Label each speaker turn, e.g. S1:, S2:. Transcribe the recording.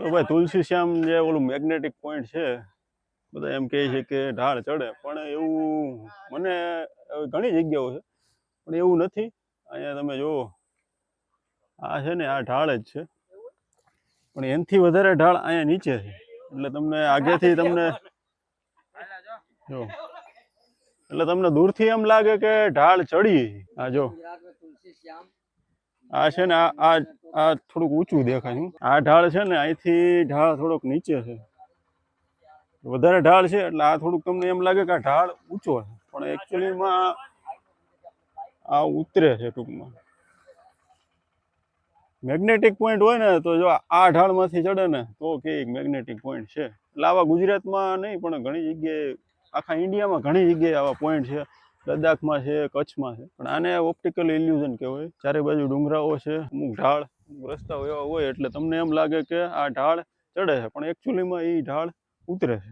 S1: તો ભાઈ તુલસી શ્યામ જે ઓલું મેગ્નેટિક પોઈન્ટ છે, બધા એમ કહે છે કે ઢાળ ચડે, પણ એવું મને ઘણી જગ્યાઓ છે પણ એવું નથી. અહીંયા તમે જુઓ, આ છે ને આ ઢાળ જ છે, પણ એનાથી વધારે ઢાળ અહીંયા નીચે છે. એટલે તમને આગેથી તમને જો, એટલે તમને દૂરથી એમ લાગે કે ઢાળ ચડી. આ જો આ છે ને આ થોડુંક ઊંચું દેખાય. આ ઢાળ છે ને અહીંથી ઢાળ થોડોક નીચે છે, વધારે ઢાળ છે એટલે આ થોડુંક તમને એમ લાગે કે આ ઢાળ ઊંચો છે, પણ એકચ્યુઅલીમાં આ ઉતરે છે. ટૂંકમાં મેગ્નેટિક પોઈન્ટ હોય ને તો જો આ ઢાળમાંથી ચડે ને તો કે મેગ્નેટિક પોઈન્ટ છે. એટલે આવા ગુજરાતમાં નહીં પણ ઘણી જગ્યાએ, આખા ઇન્ડિયામાં ઘણી જગ્યાએ આવા પોઈન્ટ છે. લદ્દાખમાં છે, કચ્છમાં છે, પણ આને ઓપ્ટિકલ ઇલ્યુઝન કહેવાય. ચારે બાજુ ડુંગરાઓ છે, અમુક ઢાળ, અમુક રસ્તાઓ એવા હોય એટલે તમને એમ લાગે કે આ ઢાળ ચડે છે, પણ એકચ્યુઅલીમાં એ ઢાળ ઉતરે છે.